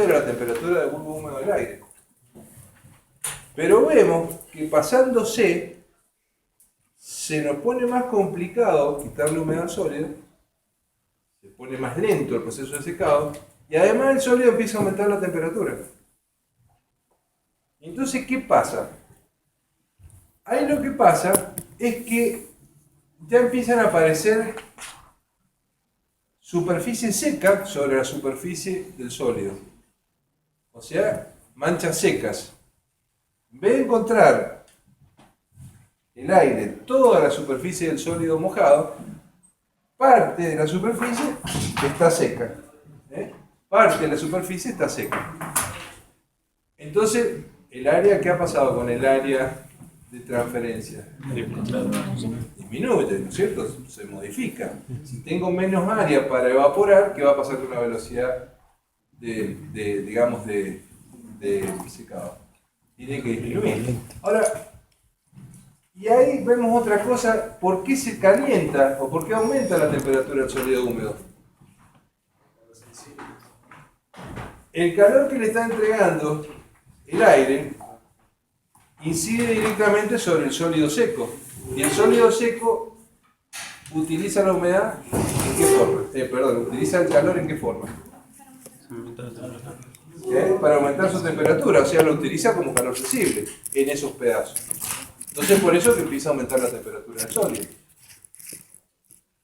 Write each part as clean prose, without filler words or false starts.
la temperatura del bulbo húmedo del aire. Pero vemos que pasando C, se nos pone más complicado quitarle humedad al sólido, se pone más lento el proceso de secado, y además el sólido empieza a aumentar la temperatura. Entonces, ¿qué pasa? Ahí lo que pasa es que ya empiezan a aparecer superficie seca sobre la superficie del sólido. O sea, manchas secas. En vez de encontrar el aire, toda la superficie del sólido mojado, parte de la superficie está seca. Parte de la superficie está seca. Entonces, el área, ¿qué ha pasado con el área de transferencia? Disminuye, ¿no es cierto? Se modifica. Si tengo menos área para evaporar, ¿qué va a pasar con la velocidad de secado? Tiene que disminuir. Ahora, y ahí vemos otra cosa, ¿por qué se calienta o por qué aumenta la temperatura del sólido húmedo? El calor que le está entregando el aire incide directamente sobre el sólido seco. Y el sólido seco utiliza la humedad ¿en qué forma? Utiliza el calor ¿en qué forma? Para aumentar su temperatura, o sea, lo utiliza como calor sensible en esos pedazos. Entonces, por eso que empieza a aumentar la temperatura del sólido.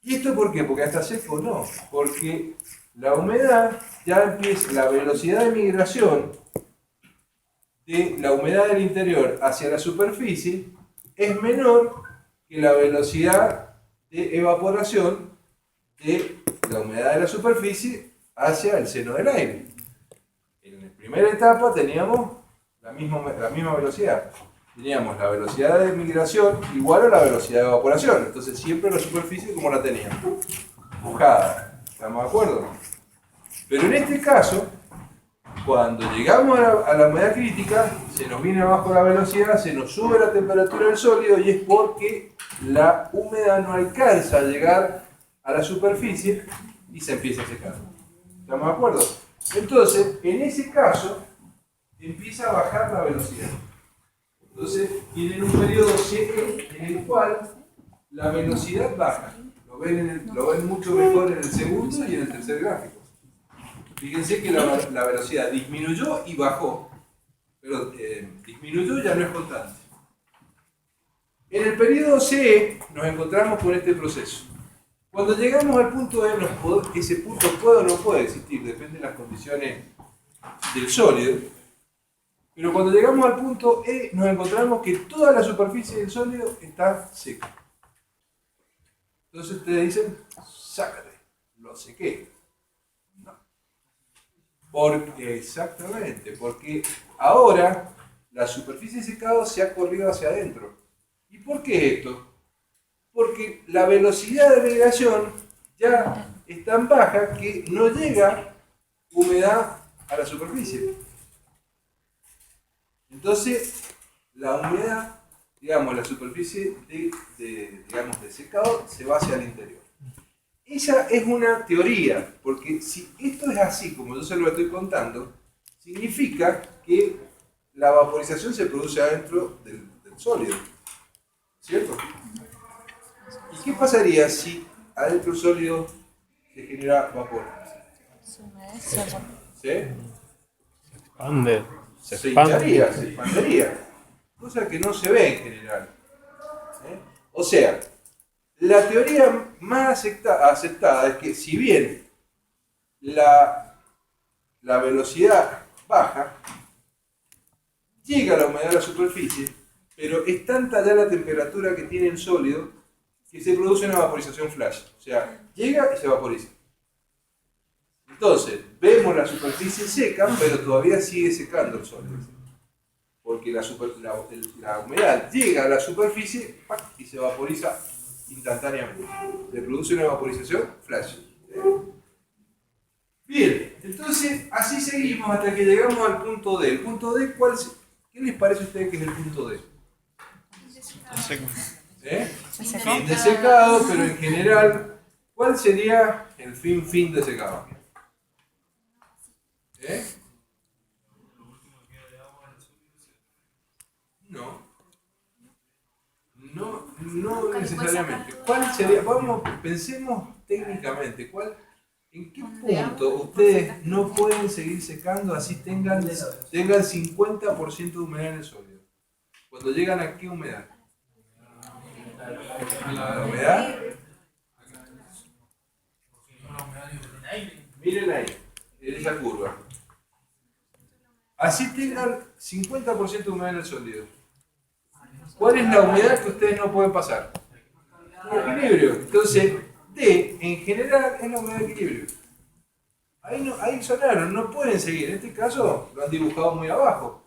¿Y esto por qué? ¿Porque está seco? No, porque la humedad ya empieza, la velocidad de migración de la humedad del interior hacia la superficie es menor que la velocidad de evaporación de la humedad de la superficie hacia el seno del aire. En la primera etapa teníamos la misma velocidad. Teníamos la velocidad de migración igual a la velocidad de evaporación. Entonces siempre la superficie como la teníamos, mojada. ¿Estamos de acuerdo? Pero en este caso, cuando llegamos a la humedad crítica, se nos viene abajo la velocidad, se nos sube la temperatura del sólido y es porque la humedad no alcanza a llegar a la superficie y se empieza a secar. ¿Estamos de acuerdo? Entonces, en ese caso, empieza a bajar la velocidad. Entonces, tienen un periodo seco en el cual la velocidad baja. Lo ven mucho mejor en el segundo y en el tercer gráfico. Fíjense que la velocidad disminuyó y bajó, pero disminuyó ya no es constante. En el periodo C nos encontramos con este proceso. Cuando llegamos al punto E, ese punto puede o no puede existir, depende de las condiciones del sólido. Pero cuando llegamos al punto E, nos encontramos que toda la superficie del sólido está seca. Entonces ustedes dicen, sácate, lo sequé. Exactamente, porque ahora la superficie de secado se ha corrido hacia adentro. ¿Y por qué esto? Porque la velocidad de migración ya es tan baja que no llega humedad a la superficie. Entonces, la humedad, digamos, la superficie de secado se va hacia el interior. Esa es una teoría, porque si esto es así, como yo se lo estoy contando, significa que la vaporización se produce adentro del sólido, ¿cierto? ¿Y qué pasaría si adentro del sólido se genera vapor? ¿Sí? Se hincharía, se expandería, cosa que no se ve en general. O sea, la teoría más aceptada es que si bien la velocidad baja, llega la humedad a la superficie, pero es tanta ya la temperatura que tiene el sólido que se produce una vaporización flash. O sea, llega y se vaporiza. Entonces, vemos la superficie seca, pero todavía sigue secando el sólido. Porque la humedad llega a la superficie y se vaporiza instantáneamente. Se produce una vaporización flash. Bien, entonces así seguimos hasta que llegamos al punto D. El punto D, ¿qué les parece a ustedes que es el punto D? Fin de secado, pero en general, ¿cuál sería el fin de secado? necesariamente. ¿Cuál sería? Pensemos técnicamente, ¿en qué punto ustedes no pueden seguir secando así tengan 50% de humedad en el sólido? Cuando llegan a qué humedad? La humedad. Miren ahí, en esa curva. Así tengan 50% de humedad en el sólido. ¿Cuál es la humedad que ustedes no pueden pasar? El equilibrio. Entonces, D en general es la humedad de equilibrio. Ahí sonaron, no pueden seguir. En este caso lo han dibujado muy abajo.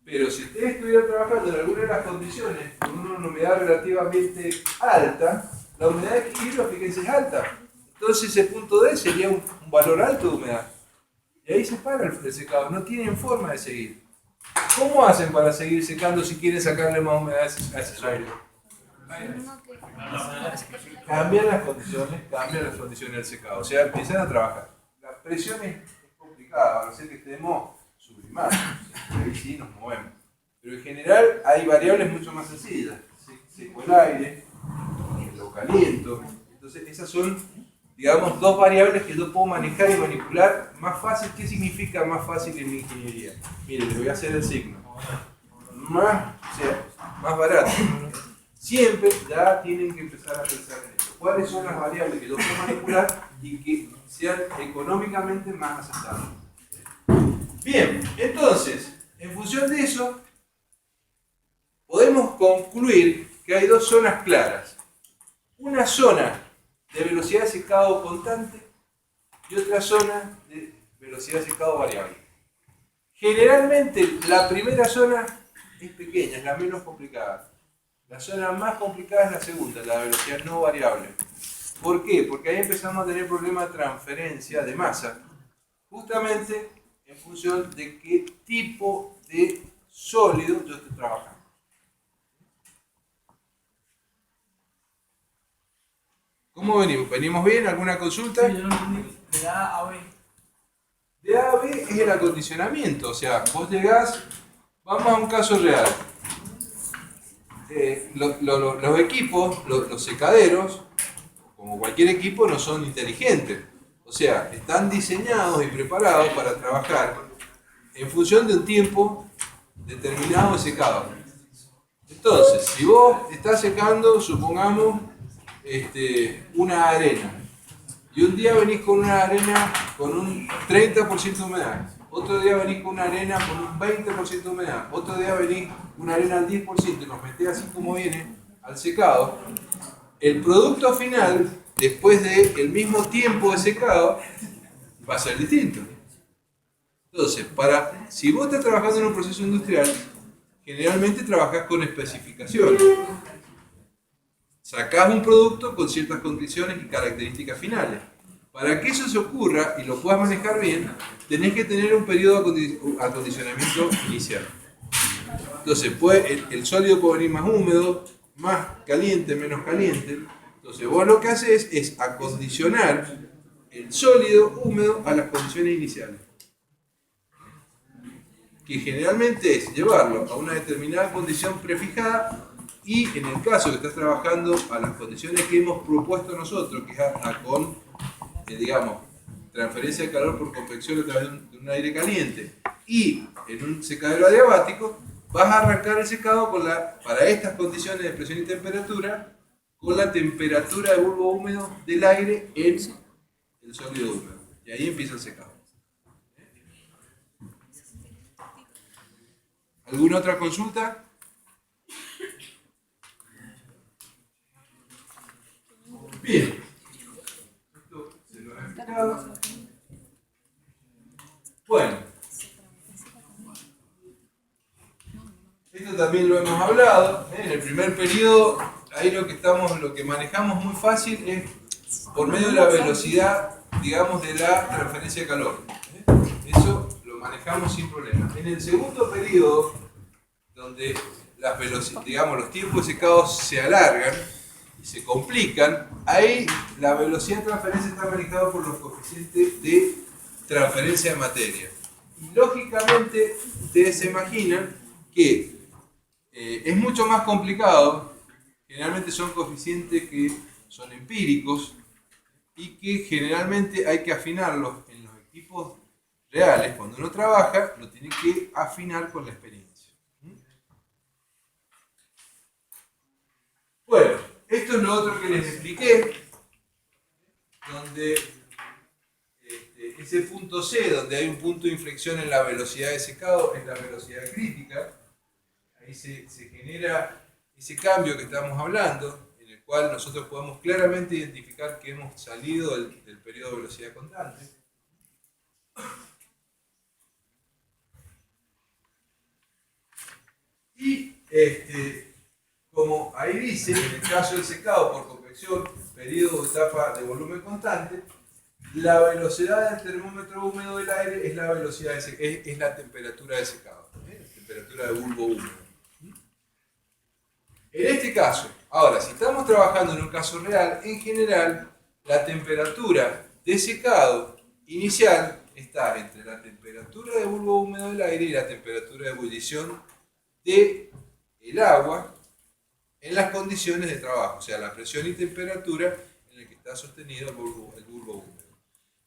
Pero si ustedes estuvieran trabajando en alguna de las condiciones con una humedad relativamente alta, la humedad de equilibrio, fíjense, es alta. Entonces ese punto D sería un valor alto de humedad. Y ahí se para el secado, no tienen forma de seguir. ¿Cómo hacen para seguir secando si quieren sacarle más humedad a ese sólido? Cambian las condiciones del secado, o sea, empiezan a trabajar. La presión es complicada, a no ser que estemos sublimados, ahí sí nos movemos. Pero en general hay variables mucho más sencillas. Seco el aire, lo caliento. Entonces esas son, digamos, dos variables que yo puedo manejar y manipular más fácil. ¿Qué significa más fácil en mi ingeniería? Mire, le voy a hacer el signo. Más barato. Siempre ya tienen que empezar a pensar en eso. ¿Cuáles son las variables que yo puedo manipular y que sean económicamente más aceptables? Bien, entonces, en función de eso, podemos concluir que hay dos zonas claras. Una zona de velocidad de secado constante y otra zona de velocidad de secado variable. Generalmente la primera zona es pequeña, es la menos complicada. La zona más complicada es la segunda, la velocidad no variable. ¿Por qué? Porque ahí empezamos a tener problemas de transferencia de masa, justamente en función de qué tipo de sólido yo estoy trabajando. ¿Cómo venimos? ¿Venimos bien? ¿Alguna consulta? Sí, yo no entendí. De A a B. De A a B es el acondicionamiento, o sea, vos llegás, vamos a un caso real. Los equipos, los secaderos, como cualquier equipo, no son inteligentes. O sea, están diseñados y preparados para trabajar en función de un tiempo determinado de secado. Entonces, si vos estás secando, supongamos, una arena, y un día venís con una arena con un 30% de humedad, otro día venís con una arena con un 20% de humedad, otro día venís con una arena al 10% y nos metés así como viene al secado, el producto final, después del mismo tiempo de secado, va a ser distinto. Entonces, si vos estás trabajando en un proceso industrial, generalmente trabajás con especificaciones. Sacás un producto con ciertas condiciones y características finales. Para que eso se ocurra y lo puedas manejar bien, tenés que tener un periodo de acondicionamiento inicial. Entonces, el sólido puede venir más húmedo, más caliente, menos caliente. Entonces, vos lo que haces es acondicionar el sólido húmedo a las condiciones iniciales, que generalmente es llevarlo a una determinada condición prefijada. Y en el caso que estás trabajando a las condiciones que hemos propuesto nosotros, que es con, digamos, transferencia de calor por convección a través de un aire caliente, y en un secadero adiabático, vas a arrancar el secado para estas condiciones de presión y temperatura, con la temperatura de bulbo húmedo del aire en el sólido húmedo. Y ahí empieza el secado. ¿Alguna otra consulta? Bien. Esto se lo he explicado. Bueno. Esto también lo hemos hablado. En el primer periodo, ahí lo que manejamos muy fácil es por medio de la velocidad, digamos, de la transferencia de calor. Eso lo manejamos sin problema. En el segundo periodo, donde los tiempos de secado se alargan y se complican, ahí la velocidad de transferencia está manejada por los coeficientes de transferencia de materia. Y lógicamente, ustedes se imaginan que es mucho más complicado generalmente son coeficientes que son empíricos y que generalmente hay que afinarlos en los equipos reales. Cuando uno trabaja, lo tiene que afinar con la experiencia. Bueno, esto es lo otro que les expliqué, donde ese punto C, donde hay un punto de inflexión en la velocidad de secado, es la velocidad crítica. Ahí se genera ese cambio que estamos hablando, en el cual nosotros podemos claramente identificar que hemos salido del periodo de velocidad constante. Y como ahí dice, en el caso del secado por convección, periodo de etapa de volumen constante, la velocidad del termómetro húmedo del aire es la velocidad es la temperatura de secado, la temperatura de bulbo húmedo. En este caso, ahora, si estamos trabajando en un caso real, en general, la temperatura de secado inicial está entre la temperatura de bulbo húmedo del aire y la temperatura de ebullición del agua en las condiciones de trabajo, o sea, la presión y temperatura en la que está sostenido el bulbo húmedo.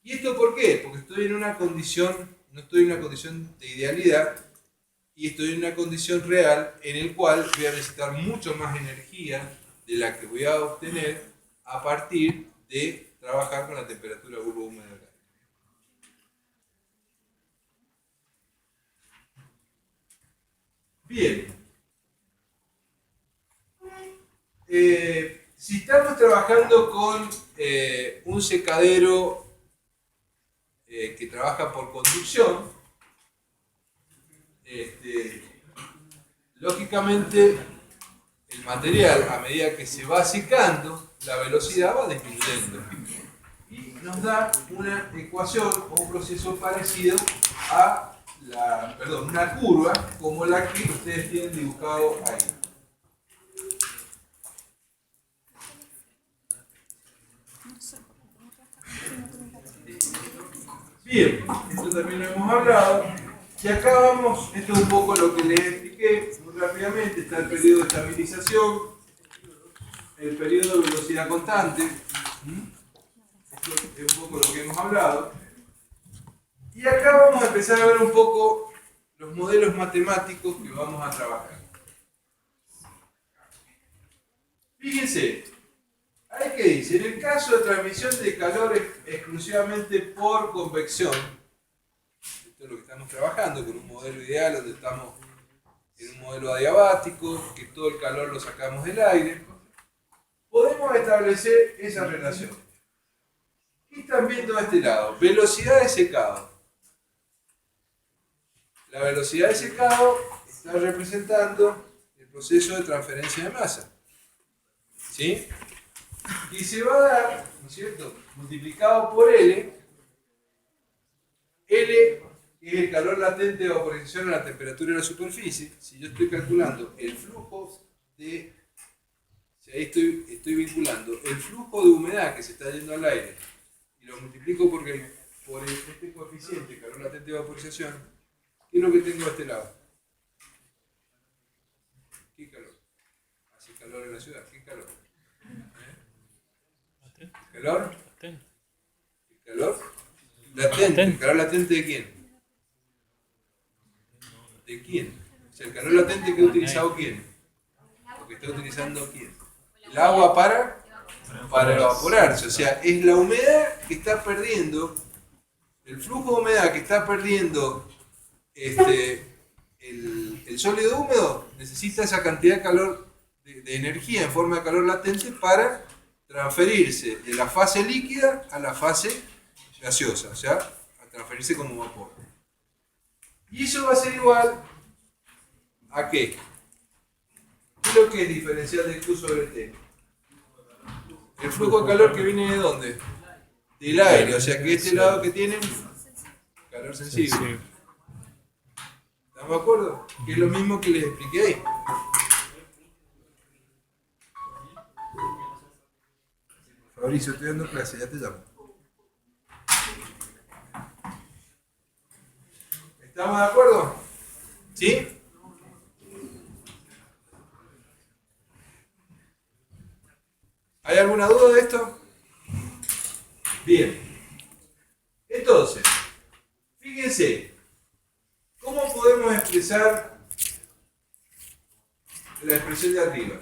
¿Y esto por qué? Porque estoy en una condición, no estoy en una condición de idealidad, y estoy en una condición real en la cual voy a necesitar mucho más energía de la que voy a obtener a partir de trabajar con la temperatura de bulbo húmedo del aire. Bien. Si estamos trabajando con un secadero que trabaja por conducción, lógicamente el material, a medida que se va secando, la velocidad va disminuyendo y nos da una ecuación o un proceso parecido a una curva como la que ustedes tienen dibujado ahí. Bien, esto también lo hemos hablado. Y acá vamos, esto es un poco lo que les expliqué muy rápidamente. Está el periodo de estabilización, el periodo de velocidad constante. Esto es un poco lo que hemos hablado. Y acá vamos a empezar a ver un poco los modelos matemáticos que vamos a trabajar. Fíjense, ahí que dice, en el caso de transmisión de calor exclusivamente por convección, esto es lo que estamos trabajando con un modelo ideal donde estamos en un modelo adiabático, que todo el calor lo sacamos del aire, podemos establecer esa relación. Y están viendo a este lado, velocidad de secado. La velocidad de secado está representando el proceso de transferencia de masa. ¿Sí? Y se va a dar, ¿no es cierto?, multiplicado por L. L es el calor latente de vaporización a la temperatura de la superficie. Si yo estoy calculando el flujo de... Si ahí estoy vinculando el flujo de humedad que se está yendo al aire y lo multiplico por este coeficiente, calor latente de vaporización, ¿qué es lo que tengo a este lado? ¿Qué calor? Hace calor en la ciudad. ¿Qué calor? ¿Calor? ¿El calor? Latente. ¿El calor latente de quién? ¿De quién? O sea, el calor latente que ha utilizado quién. Lo que está utilizando quién. El agua para evaporarse. O sea, es la humedad que está perdiendo, el flujo de humedad que está perdiendo el sólido húmedo, necesita esa cantidad de calor, de energía en forma de calor latente para transferirse de la fase líquida a la fase gaseosa, o sea, a transferirse como vapor. Y eso va a ser igual a ¿qué? ¿Qué es lo que es diferencial de Q sobre T? El flujo de calor que viene ¿de dónde? Del aire, o sea que este lado que tienen, calor sensible. ¿Estamos de acuerdo? Que es lo mismo que les expliqué ahí. Fabricio, estoy dando clase, ya te llamo. ¿Estamos de acuerdo? ¿Sí? alguna duda de esto? Bien. Entonces, fíjense, ¿cómo podemos expresar la expresión de arriba?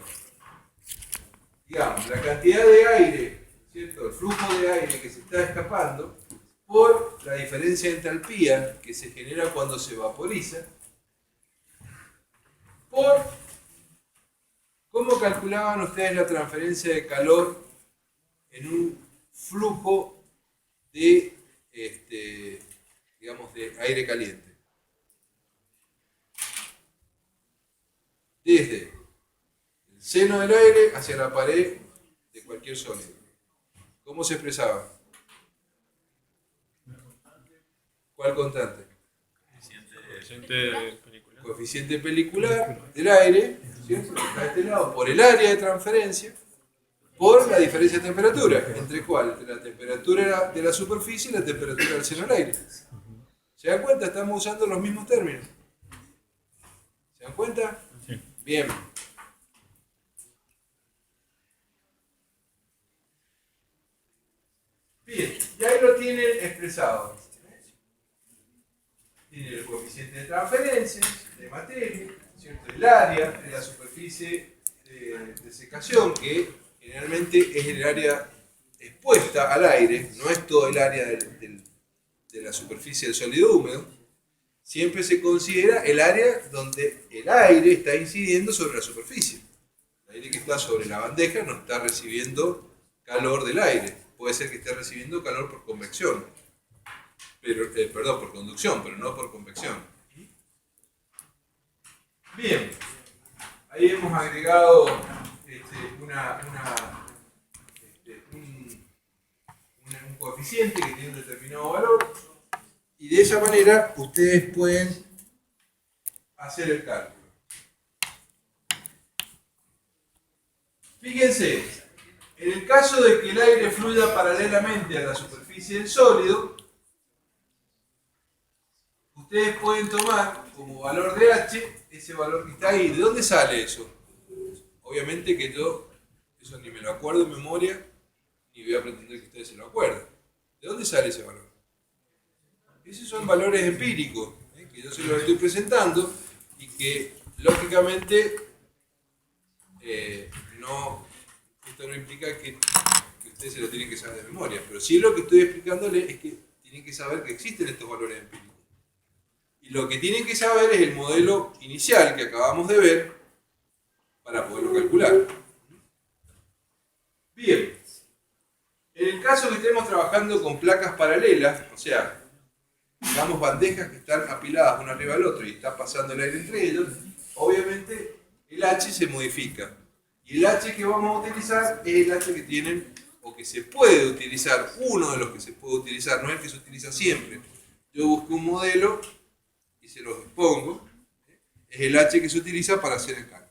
Digamos, la cantidad de aire, ¿cierto? El flujo de aire que se está escapando por la diferencia de entalpía que se genera cuando se vaporiza, por cómo calculaban ustedes la transferencia de calor en un flujo de, digamos, de aire caliente. Desde el seno del aire hacia la pared de cualquier sólido. ¿Cómo se expresaba? ¿Cuál constante? Coeficiente pelicular del aire, ¿cierto? Está de este lado, por el área de transferencia, por la diferencia de temperatura. ¿Entre cuál? Entre la temperatura de la superficie y la temperatura del seno del aire. ¿Se dan cuenta? Estamos usando los mismos términos. ¿Se dan cuenta? Sí. Bien. Bien, y ahí lo tienen expresado. Tiene el coeficiente de transferencia de materia, ¿cierto? El área de la superficie de secación, que generalmente es el área expuesta al aire, no es todo el área de la superficie del sólido húmedo. Siempre se considera el área donde el aire está incidiendo sobre la superficie. El aire que está sobre la bandeja no está recibiendo calor del aire. Puede ser que esté recibiendo calor por convección. Perdón, por conducción, pero no por convección. Bien, ahí hemos agregado un coeficiente que tiene un determinado valor y de esa manera ustedes pueden hacer el cálculo. Fíjense, en el caso de que el aire fluya paralelamente a la superficie del sólido, ustedes pueden tomar como valor de H ese valor que está ahí. ¿De dónde sale eso? Obviamente que yo eso ni me lo acuerdo en memoria, ni voy a pretender que ustedes se lo acuerden. ¿De dónde sale ese valor? Esos son valores empíricos, que yo se los estoy presentando y que lógicamente esto no implica que ustedes se lo tienen que saber de memoria, pero sí lo que estoy explicándole es que tienen que saber que existen estos valores empíricos. Y lo que tienen que saber es el modelo inicial que acabamos de ver para poderlo calcular. Bien, en el caso que estemos trabajando con placas paralelas, o sea, digamos bandejas que están apiladas una arriba del otro y está pasando el aire entre ellos, obviamente el H se modifica. Y el H que vamos a utilizar es el H que tienen o que se puede utilizar, uno de los que se puede utilizar, no es el que se utiliza siempre. Yo busqué un modelo y se los expongo, es el H que se utiliza para hacer el cálculo.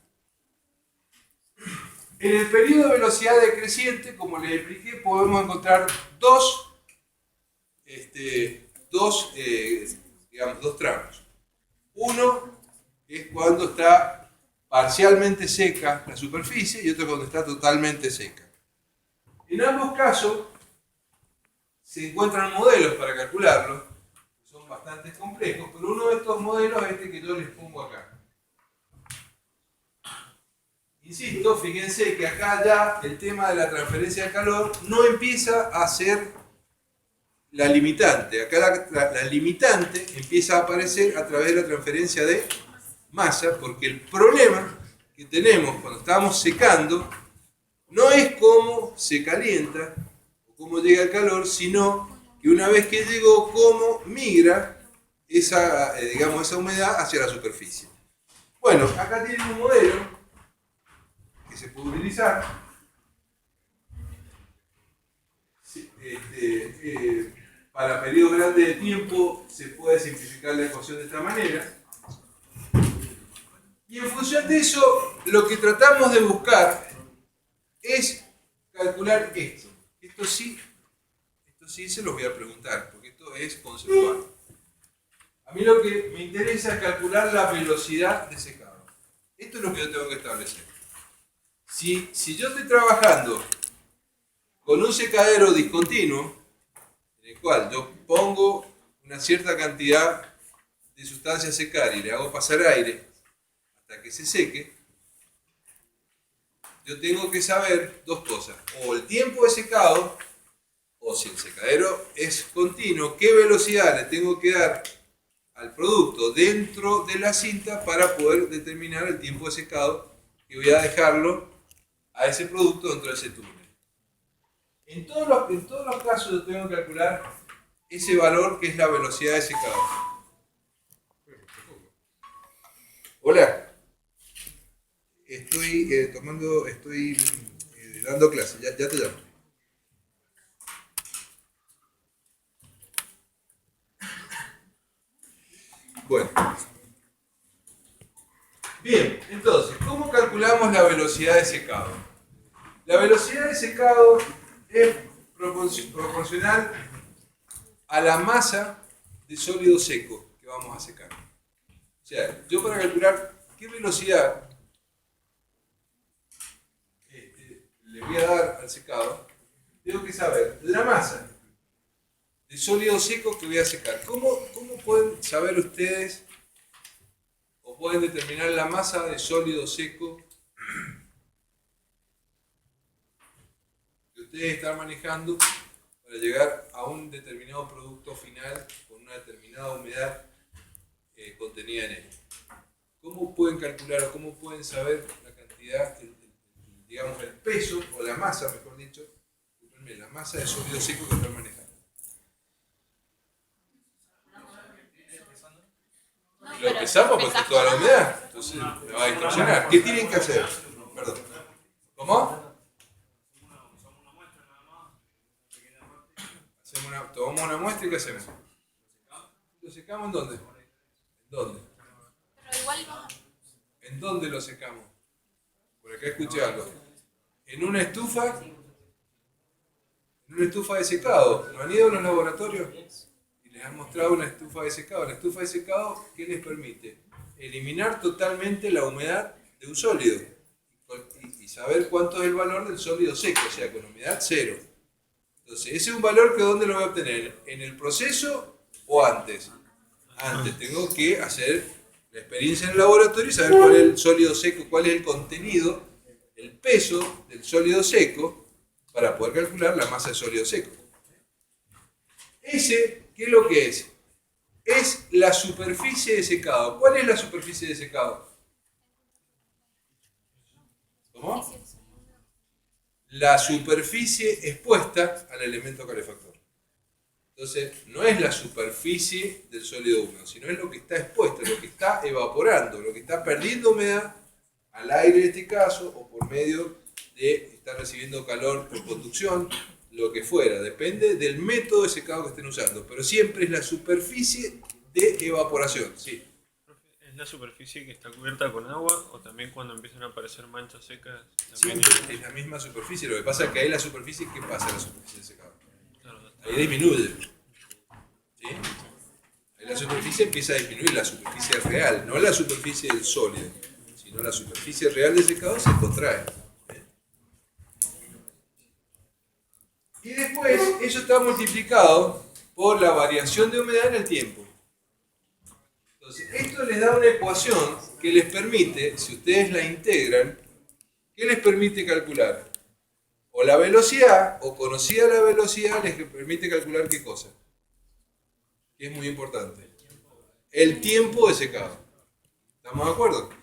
En el periodo de velocidad decreciente, como les expliqué, podemos encontrar dos tramos. Uno es cuando está parcialmente seca la superficie y otro cuando está totalmente seca. En ambos casos se encuentran modelos para calcularlo, son bastante complejos, pero uno de estos modelos es este que yo les pongo acá. Insisto, fíjense que acá ya el tema de la transferencia de calor no empieza a ser la limitante. Acá la limitante empieza a aparecer a través de la transferencia de masa, porque el problema que tenemos cuando estamos secando no es cómo se calienta o cómo llega el calor, sino que una vez que llegó, cómo migra esa humedad hacia la superficie. Bueno, acá tienen un modelo que se puede utilizar. Para periodos grandes de tiempo se puede simplificar la ecuación de esta manera. Y en función de eso, lo que tratamos de buscar es calcular esto. Esto sí se los voy a preguntar, porque esto es conceptual. A mí lo que me interesa es calcular la velocidad de secado. Esto es lo que yo tengo que establecer. Si yo estoy trabajando Con un secadero discontinuo, en el cual yo pongo una cierta cantidad de sustancia a secar y le hago pasar aire hasta que se seque, yo tengo que saber dos cosas: o el tiempo de secado, o si el secadero es continuo, qué velocidad le tengo que dar al producto dentro de la cinta para poder determinar el tiempo de secado que voy a dejarlo a ese producto dentro de ese túnel. En todos los casos yo tengo que calcular ese valor que es la velocidad de secado. Hola, estoy dando clase, ya te llamo. Bueno. Bien, entonces, ¿cómo calculamos la velocidad de secado? La velocidad de secado es proporcional a la masa de sólido seco que vamos a secar. O sea, yo para calcular qué velocidad le voy a dar al secado, tengo que saber la masa de sólido seco que voy a secar. ¿Cómo pueden saber ustedes o pueden determinar la masa de sólido seco que ustedes están manejando para llegar a un determinado producto final con una determinada humedad contenida en él? ¿Cómo pueden calcular o cómo pueden saber la cantidad, digamos el peso o la masa, mejor dicho, la masa de sólido seco que están manejando? Lo pesamos porque toda la humedad, entonces me va a distorsionar. ¿Qué tienen que hacer? Perdón. ¿Cómo? Tomamos una muestra y ¿qué hacemos? ¿Lo secamos en dónde? ¿En dónde? Pero igual no. ¿En dónde lo secamos? Por acá escuché algo. En una estufa. En una estufa de secado. ¿No han ido a los laboratorios? Y les han mostrado una estufa de secado. La estufa de secado, ¿qué les permite? Eliminar totalmente la humedad de un sólido. Y saber cuánto es el valor del sólido seco, o sea, con humedad cero. Entonces, ese es un valor que ¿dónde lo voy a obtener? ¿En el proceso o antes? Antes tengo que hacer la experiencia en el laboratorio y saber cuál es el sólido seco, cuál es el contenido, el peso del sólido seco, para poder calcular la masa de sólido seco. Ese, ¿qué es lo que es? Es la superficie de secado. ¿Cuál es la superficie de secado? ¿Cómo? La superficie expuesta al elemento calefactor. Entonces, no es la superficie del sólido húmedo, sino es lo que está expuesto, lo que está evaporando, lo que está perdiendo humedad al aire en este caso, o por medio de estar recibiendo calor por conducción, lo que fuera. Depende del método de secado que estén usando, pero siempre es la superficie de evaporación. Sí. ¿Es la superficie que está cubierta con agua o también cuando empiezan a aparecer manchas secas? Siempre es la misma superficie, lo que pasa es que ahí la superficie, ¿qué pasa en la superficie de secado? Claro, Ahí disminuye. ¿Sí? Ahí la superficie empieza a disminuir, la superficie real, no la superficie del sólido, sino la superficie real de secado se contrae. Y después eso está multiplicado por la variación de humedad en el tiempo. Entonces, esto les da una ecuación que les permite, si ustedes la integran, ¿qué les permite calcular? O la velocidad, o conocida la velocidad, les permite calcular ¿qué cosa? Que es muy importante. El tiempo de secado. ¿Estamos de acuerdo? O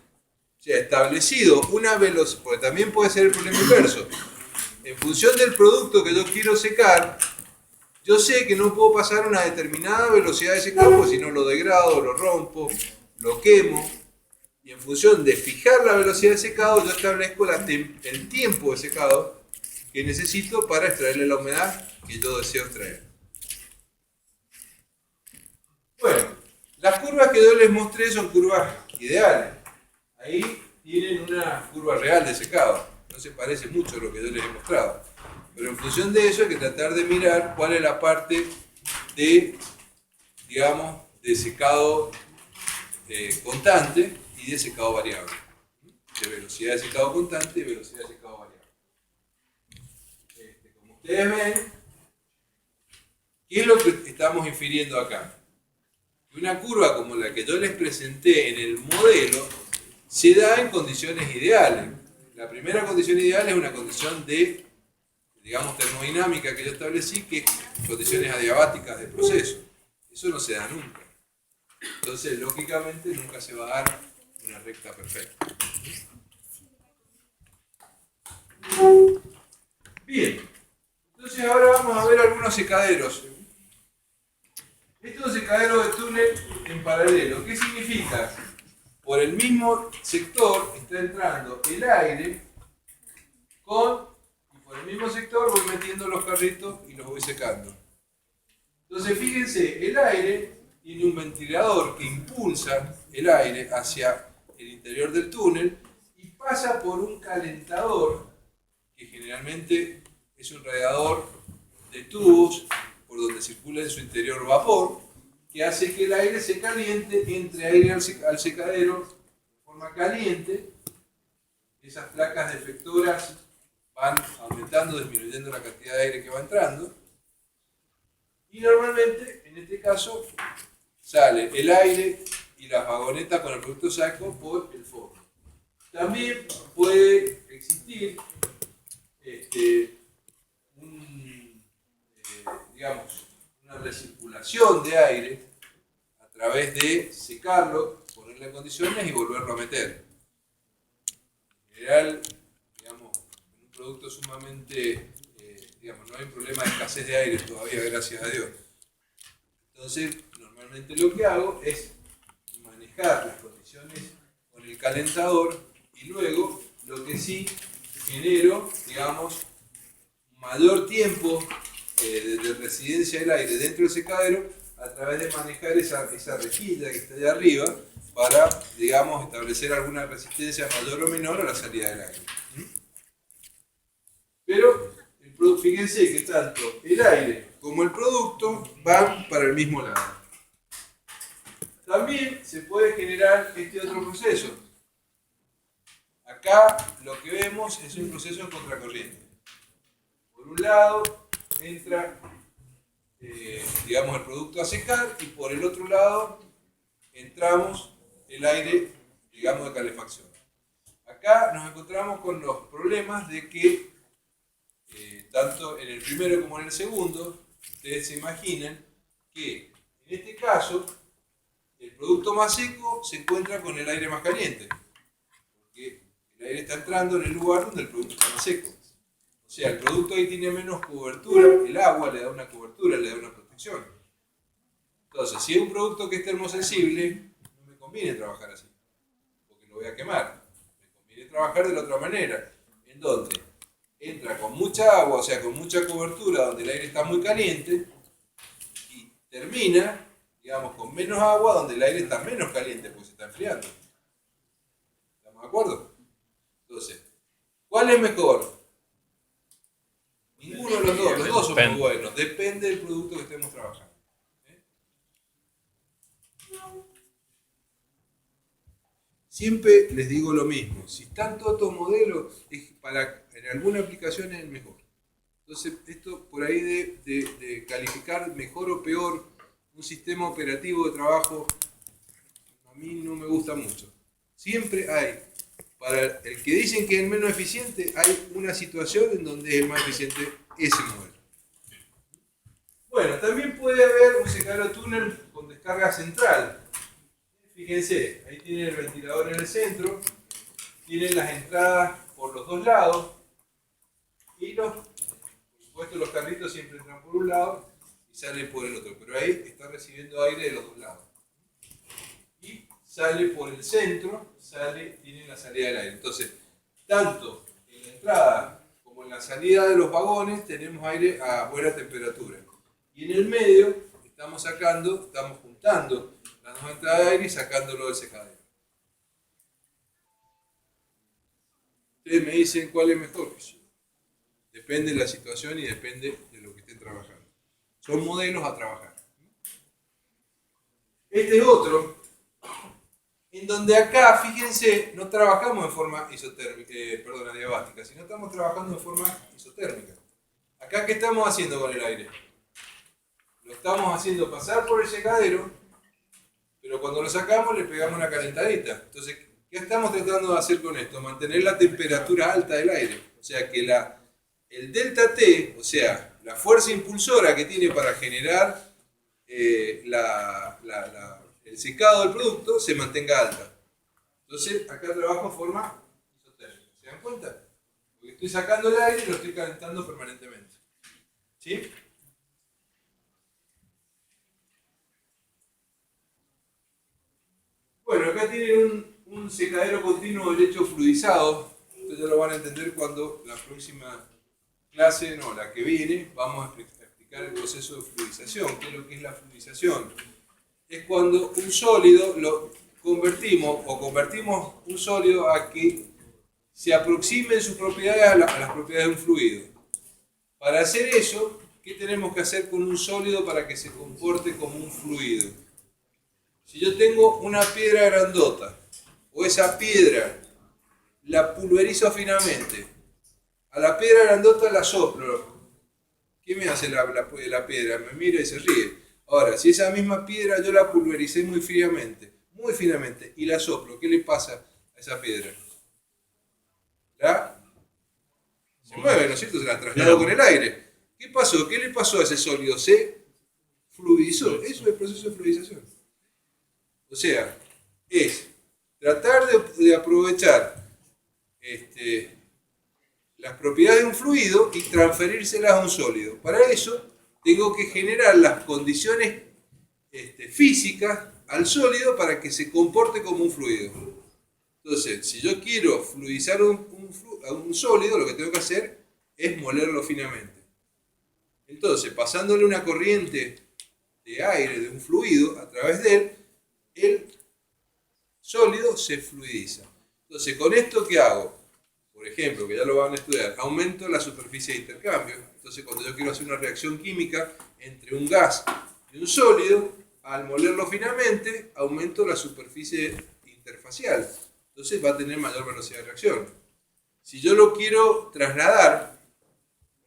sea, establecido una velocidad, porque también puede ser el problema inverso. En función del producto que yo quiero secar, yo sé que no puedo pasar una determinada velocidad de secado, porque si no lo degrado, lo rompo, lo quemo. Y en función de fijar la velocidad de secado, yo establezco el tiempo de secado que necesito para extraerle la humedad que yo deseo extraer. Bueno, las curvas que yo les mostré son curvas ideales. Ahí tienen una curva real de secado. No se parece mucho a lo que yo les he mostrado. Pero en función de eso hay que tratar de mirar cuál es la parte de, digamos, de secado constante y de secado variable. De velocidad de secado constante y velocidad de secado variable. Como ustedes ven, ¿qué es lo que estamos infiriendo acá? Que una curva como la que yo les presenté en el modelo se da en condiciones ideales. La primera condición ideal es una condición de, digamos, termodinámica que yo establecí, que es condiciones adiabáticas de proceso. Eso no se da nunca. Entonces, lógicamente, nunca se va a dar una recta perfecta. Bien. Entonces, ahora vamos a ver algunos secaderos. Estos secadero de túnel en paralelo. ¿Qué significa? Por el mismo sector está entrando el aire y por el mismo sector voy metiendo los carritos y los voy secando. Entonces fíjense, el aire tiene un ventilador que impulsa el aire hacia el interior del túnel y pasa por un calentador que generalmente es un radiador de tubos por donde circula en su interior vapor, que hace que el aire se caliente, entre aire al secadero de forma caliente. Esas placas deflectoras van aumentando, disminuyendo la cantidad de aire que va entrando. Y normalmente, en este caso, sale el aire y las vagonetas con el producto seco por el forno. También puede existir digamos, una recirculación de aire a través de secarlo, ponerle en condiciones y volverlo a meter. En general, digamos, en un producto sumamente, digamos, no hay un problema de escasez de aire todavía, gracias a Dios. Entonces, normalmente lo que hago es manejar las condiciones con el calentador y luego lo que sí genero, digamos, mayor tiempo de residencia del aire dentro del secadero a través de manejar esa rejilla que está allá arriba para, digamos, establecer alguna resistencia mayor o menor a la salida del aire. Pero fíjense que tanto el aire como el producto van para el mismo lado. También se puede generar este otro proceso. Acá lo que vemos es un proceso en contracorriente. Por un lado entra, digamos, el producto a secar y por el otro lado entramos el aire, digamos, de calefacción. Acá nos encontramos con los problemas de que tanto en el primero como en el segundo, ustedes se imaginan que en este caso el producto más seco se encuentra con el aire más caliente, porque el aire está entrando en el lugar donde el producto está más seco. O sea, el producto ahí tiene menos cobertura, el agua le da una cobertura, le da una protección. Entonces, si es un producto que es termosensible, no me conviene trabajar así, porque lo voy a quemar. Me conviene trabajar de la otra manera, en donde entra con mucha agua, o sea, con mucha cobertura, donde el aire está muy caliente, y termina, digamos, con menos agua, donde el aire está menos caliente, porque se está enfriando. ¿Estamos de acuerdo? Entonces, ¿cuál es mejor? Ninguno de los dos son muy buenos, depende del producto que estemos trabajando. Siempre les digo lo mismo, si están todos estos modelos, en alguna aplicación es el mejor. Entonces, esto por ahí de calificar mejor o peor un sistema operativo de trabajo, a mí no me gusta mucho. Siempre hay, para el que dicen que es el menos eficiente, hay una situación en donde es el más eficiente ese modelo. Bueno, también puede haber un secadero túnel con descarga central. Fíjense, ahí tienen el ventilador en el centro, tienen las entradas por los dos lados y por supuesto los carritos siempre entran por un lado y salen por el otro, pero ahí está recibiendo aire de los dos lados. Y sale por el centro, tiene la salida del aire. Entonces, tanto en la entrada como en la salida de los vagones tenemos aire a buena temperatura. Y en el medio estamos juntando las dos entradas de aire y sacándolo del secadero. Ustedes me dicen cuál es mejor. Depende de la situación y depende de lo que estén trabajando. Son modelos a trabajar. Este es otro, en donde acá, fíjense, no trabajamos en forma adiabática, sino estamos trabajando en forma isotérmica. Acá, ¿qué estamos haciendo con el aire? Lo estamos haciendo pasar por el secadero, pero cuando lo sacamos le pegamos una calentadita. Entonces, ¿qué estamos tratando de hacer con esto? Mantener la temperatura alta del aire. O sea que el delta T, o sea, la fuerza impulsora que tiene para generar el secado del producto, se mantenga alta. Entonces, acá trabajo en forma isotérmica. ¿Se dan cuenta? Porque estoy sacando el aire y lo estoy calentando permanentemente. ¿Sí? Bueno, acá tienen un secadero continuo de lecho fluidizado. Ustedes ya lo van a entender cuando la próxima clase, no, la que viene, vamos a explicar el proceso de fluidización. ¿Qué es lo que es la fluidización? Es cuando un sólido lo convertimos un sólido a que se aproxime en sus propiedades a las propiedades de un fluido. Para hacer eso, ¿qué tenemos que hacer con un sólido para que se comporte como un fluido? Si yo tengo una piedra grandota, o esa piedra la pulverizo finamente, a la piedra grandota la soplo, ¿qué me hace la piedra? Me mira y se ríe. Ahora, si esa misma piedra yo la pulvericé muy finamente, y la soplo, ¿qué le pasa a esa piedra? Se mueve, ¿no es cierto? Se la traslado con el aire. ¿Qué pasó? ¿Qué le pasó a ese sólido? Se fluidizó. Eso es el proceso de fluidización. O sea, es tratar de aprovechar las propiedades de un fluido y transferírselas a un sólido. Para eso tengo que generar las condiciones físicas al sólido para que se comporte como un fluido. Entonces, si yo quiero fluidizar a un sólido, lo que tengo que hacer es molerlo finamente. Entonces, pasándole una corriente de aire, de un fluido, a través de él, el sólido se fluidiza. Entonces, ¿con esto qué hago? Por ejemplo, que ya lo van a estudiar, aumento la superficie de intercambio. Entonces, cuando yo quiero hacer una reacción química entre un gas y un sólido, al molerlo finamente, aumento la superficie interfacial. Entonces va a tener mayor velocidad de reacción. Si yo lo quiero trasladar,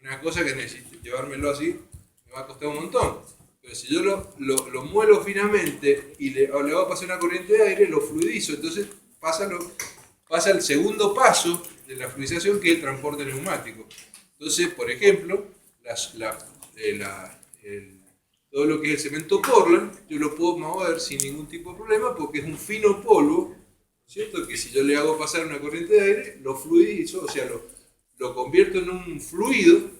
una cosa que necesito llevármelo así, me va a costar un montón. Pero si yo lo muelo finamente y le voy a pasar una corriente de aire, lo fluidizo. Entonces pasa el segundo paso de la fluidización, que es el transporte neumático. Entonces, por ejemplo, todo lo que es el cemento Portland, yo lo puedo mover sin ningún tipo de problema porque es un fino polvo, ¿cierto? Que si yo le hago pasar una corriente de aire, lo fluidizo, o sea, lo convierto en un fluido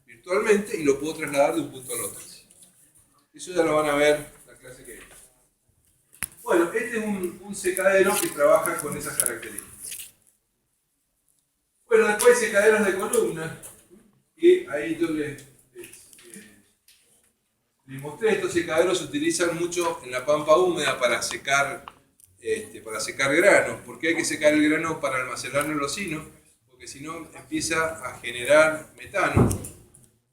virtualmente y lo puedo trasladar de un punto al otro. Eso ya lo van a ver la clase que viene. Bueno, este es un secadero que trabaja con esas características. Bueno, después hay secaderos de columna, que ahí yo les mostré. Estos secaderos se utilizan mucho en la pampa húmeda para secar granos. ¿Por qué hay que secar el grano para almacenarlo en los silos? Porque si no empieza a generar metano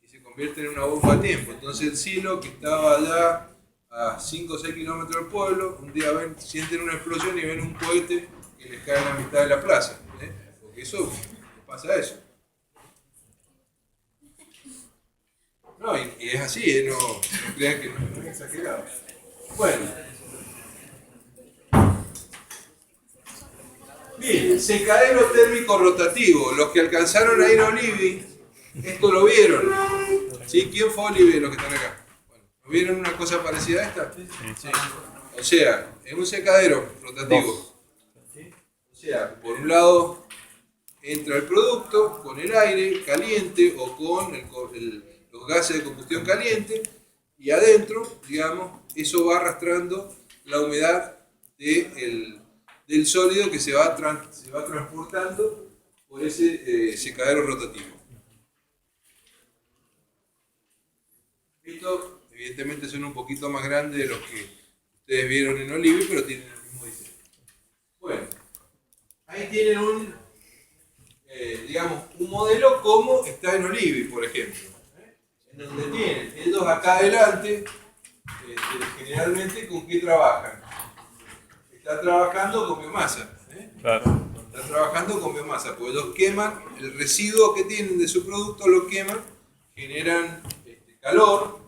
y se convierte en una bomba a tiempo. Entonces el silo, que estaba allá a 5 o 6 kilómetros del pueblo, un día sienten una explosión y ven un cohete que les cae en la mitad de la plaza. Porque eso pasa eso. No, y es así, no crean que no es exagerado. Bueno. Bien, secadero térmico rotativo. Los que alcanzaron a ir a Olivi, esto lo vieron. ¿Sí? ¿Quién fue Olivi, los que están acá? Bueno, ¿no vieron una cosa parecida a esta? Sí. O sea, es un secadero rotativo. O sea, por un lado entra el producto con el aire caliente o con los gases de combustión caliente, y adentro, digamos, eso va arrastrando la humedad del sólido que se va transportando por ese secadero rotativo. Esto evidentemente son un poquito más grandes de los que ustedes vieron en Olivi, pero tienen el mismo diseño. Bueno, ahí tienen un modelo como está en Olivi, por ejemplo. En donde tienen ellos acá adelante, generalmente ¿con qué trabajan? Están trabajando con biomasa. Claro. Están trabajando con biomasa, porque ellos queman el residuo que tienen de su producto, lo queman generan calor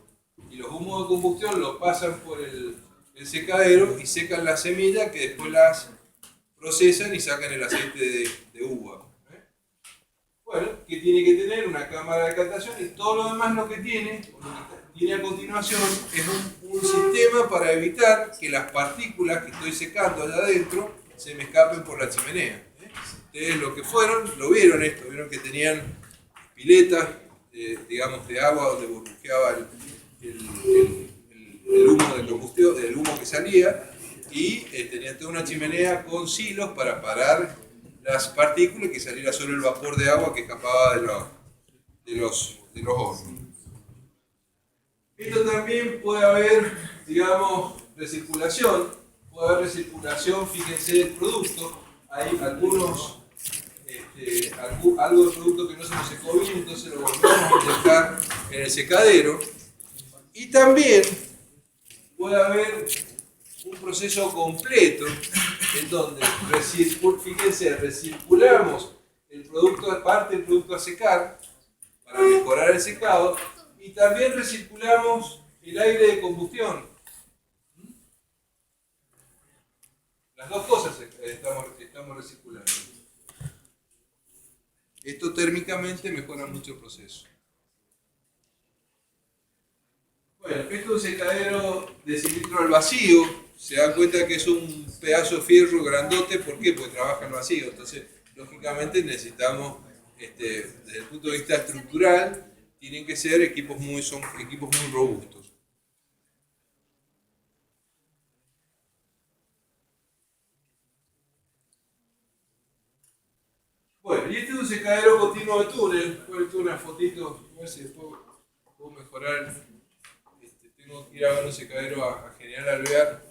y los humos de combustión los pasan por el secadero y secan las semillas que después las procesan y sacan el aceite de uva. Bueno, que tiene que tener una cámara de captación y todo lo demás lo que tiene, o lo que tiene a continuación, es un sistema para evitar que las partículas que estoy secando allá adentro se me escapen por la chimenea. Ustedes lo que fueron, lo vieron esto, vieron que tenían piletas, digamos, de agua donde burbujeaba el humo de combustión, el humo que salía, y tenían toda una chimenea con silos para parar las partículas y que saliera solo el vapor de agua que escapaba de los hornos. Esto también puede haber, digamos, recirculación, fíjense, del producto. Hay algunos, algo del producto que no se nos secó bien, entonces lo volvemos a inyectar en el secadero. Y también puede haber un proceso completo en donde, fíjense, recirculamos el producto, parte del producto a secar para mejorar el secado y también recirculamos el aire de combustión. Las dos cosas estamos recirculando. Esto térmicamente mejora mucho el proceso. Bueno, esto es un secadero de cilindro al vacío. Se dan cuenta que es un pedazo de fierro grandote. ¿Por qué? Porque trabaja al vacío. Entonces, lógicamente necesitamos, desde el punto de vista estructural, tienen que ser son equipos muy robustos. Bueno, y este es un secadero continuo de túnel. Voy a ver una fotito, a ver si después puedo mejorar. Tengo que ir a ver un secadero a General Alvear.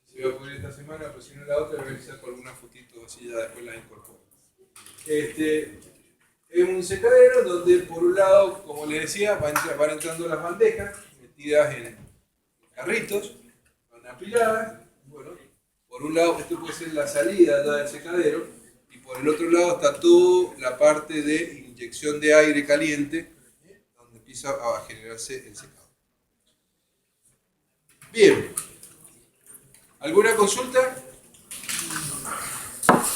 Si voy a poder esta semana, pero si no la otra, voy a realizar con algunas fotitos así, ya después las incorporo. Es un secadero donde, por un lado, como les decía, van entrando las bandejas metidas en carritos, van apiladas. Bueno, por un lado, esto puede ser la salida ya del secadero, y por el otro lado está toda la parte de inyección de aire caliente, donde empieza a generarse el secado. Bien. ¿Alguna consulta?